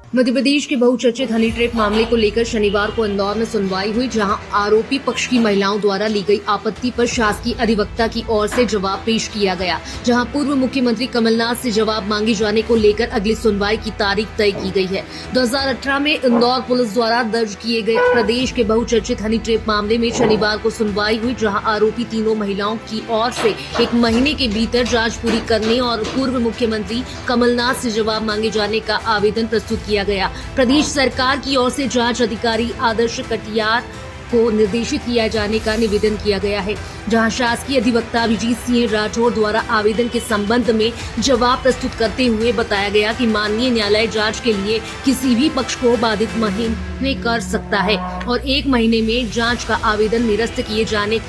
मध्य प्रदेश के बहुचर्चित honey trap मामले को लेकर शनिवार को इंदौर में सुनवाई हुई, जहां आरोपी पक्ष की महिलाओं द्वारा ली गई आपत्ति पर शासकीय अधिवक्ता की ओर से जवाब पेश किया गया, जहां पूर्व मुख्यमंत्री कमलनाथ से जवाब मांगे जाने को लेकर अगली सुनवाई की तारीख तय की गई है। 2018 में इंदौर पुलिस द्वारा दर्ज किए गए प्रदेश के बहुचर्चित हनी ट्रैप मामले में शनिवार को सुनवाई हुई, जहाँ आरोपी तीनों महिलाओं की ओर से 1 महीने के भीतर जाँच पूरी करने और पूर्व मुख्यमंत्री कमलनाथ से जवाब मांगे जाने का आवेदन प्रस्तुत किया गया। प्रदेश सरकार की ओर से जांच अधिकारी आदर्श कटियार को निर्देशित किया जाने का निवेदन किया गया है, जहां शासकीय अधिवक्ता अभिजीत सिंह राठौर द्वारा आवेदन के संबंध में जवाब प्रस्तुत करते हुए बताया गया कि माननीय न्यायालय जांच के लिए किसी भी पक्ष को बाधित महीने कर सकता है और 1 महीने में जांच का आवेदन निरस्त किए जाने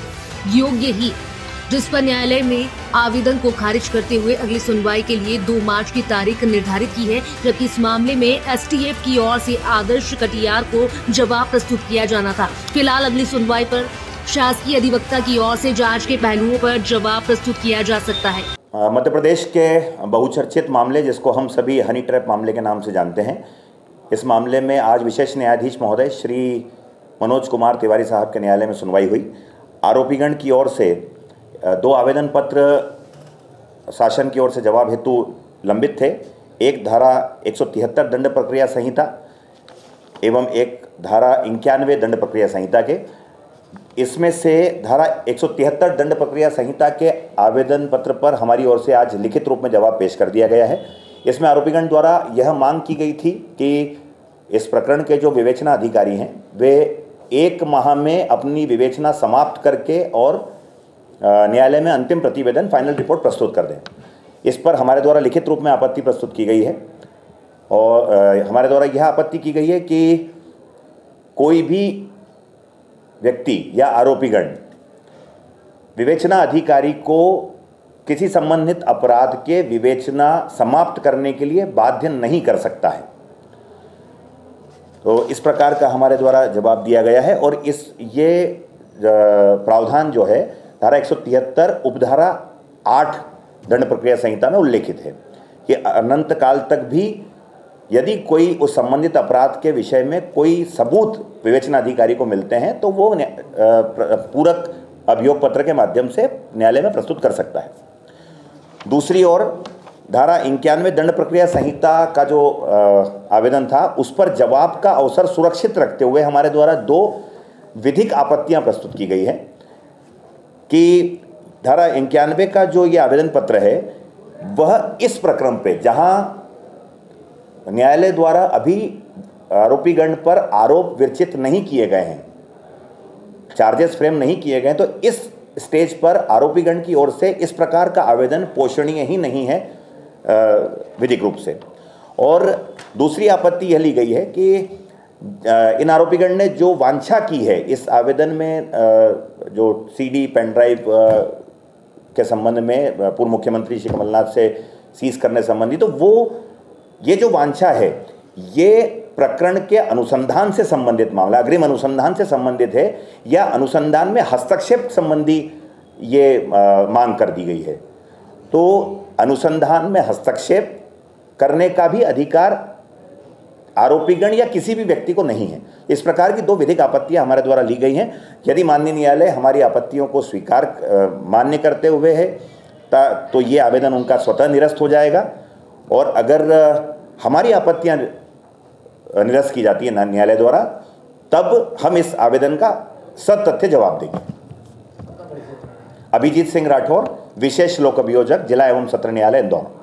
योग्य ही, जिस पर न्यायालय में आवेदन को खारिज करते हुए अगली सुनवाई के लिए 2 मार्च की तारीख निर्धारित की है, जबकि इस मामले में एसटीएफ की ओर से आदर्श कटियार को जवाब प्रस्तुत किया जाना था। फिलहाल अगली सुनवाई पर शासकीय अधिवक्ता की ओर से जांच के पहलुओं पर जवाब प्रस्तुत किया जा सकता है। मध्य प्रदेश के बहुचर्चित मामले, जिसको हम सभी हनी ट्रैप मामले के नाम से जानते हैं, इस मामले में आज विशेष न्यायाधीश महोदय श्री मनोज कुमार तिवारी साहब के न्यायालय में सुनवाई हुई। आरोपीगण की ओर से 2 आवेदन पत्र शासन की ओर से जवाब हेतु लंबित थे। एक धारा 173 दंड प्रक्रिया संहिता एवं एक धारा 91 दंड प्रक्रिया संहिता के। इसमें से धारा 173 दंड प्रक्रिया संहिता के आवेदन पत्र पर हमारी ओर से आज लिखित रूप में जवाब पेश कर दिया गया है। इसमें आरोपीगण द्वारा यह मांग की गई थी कि इस प्रकरण के जो विवेचना अधिकारी हैं वे 1 माह में अपनी विवेचना समाप्त करके और न्यायालय में अंतिम प्रतिवेदन फाइनल रिपोर्ट प्रस्तुत कर दें। इस पर हमारे द्वारा लिखित रूप में आपत्ति प्रस्तुत की गई है और हमारे द्वारा यह आपत्ति की गई है कि कोई भी व्यक्ति या आरोपीगण विवेचना अधिकारी को किसी संबंधित अपराध के विवेचना समाप्त करने के लिए बाध्य नहीं कर सकता है। तो इस प्रकार का हमारे द्वारा जवाब दिया गया है और ये प्रावधान जो है धारा 173 उपधारा 8 दंड प्रक्रिया संहिता में उल्लेखित है कि अनंत काल तक भी यदि कोई उस संबंधित अपराध के विषय में कोई सबूत विवेचना अधिकारी को मिलते हैं तो वो पूरक अभियोग पत्र के माध्यम से न्यायालय में प्रस्तुत कर सकता है। दूसरी ओर धारा 91 दंड प्रक्रिया संहिता का जो आवेदन था उस पर जवाब का अवसर सुरक्षित रखते हुए हमारे द्वारा 2 विधिक आपत्तियां प्रस्तुत की गई है कि धारा 91 का जो ये आवेदन पत्र है वह इस प्रकरण पे जहां न्यायालय द्वारा अभी आरोपीगण पर आरोप विरचित नहीं किए गए हैं, चार्जेस फ्रेम नहीं किए गए, तो इस स्टेज पर आरोपीगण की ओर से इस प्रकार का आवेदन पोषणीय ही नहीं है विधिक रूप से। और दूसरी आपत्ति यह ली गई है कि इन आरोपीगण ने जो वांछा की है इस आवेदन में जो सीडी पेन ड्राइव के संबंध में पूर्व मुख्यमंत्री श्री कमलनाथ से सीज करने संबंधी, तो वो ये जो वांछा है ये प्रकरण के अनुसंधान से संबंधित मामला, अग्रिम अनुसंधान से संबंधित है या अनुसंधान में हस्तक्षेप संबंधी ये मांग कर दी गई है। तो अनुसंधान में हस्तक्षेप करने का भी अधिकार आरोपीगण या किसी भी व्यक्ति को नहीं है। इस प्रकार की 2 विधिक आपत्तियां हमारे द्वारा ली गई हैं। यदि माननीय न्यायालय हमारी आपत्तियों को स्वीकार मान्य करते हुए है तो ये आवेदन उनका स्वतः निरस्त हो जाएगा और अगर हमारी आपत्तियां निरस्त की जाती है न्यायालय द्वारा तब हम इस आवेदन का सतथ्य जवाब देंगे। अभिजीत सिंह राठौर, विशेष लोक अभियोजक, जिला एवं सत्र न्यायालय इंदौर।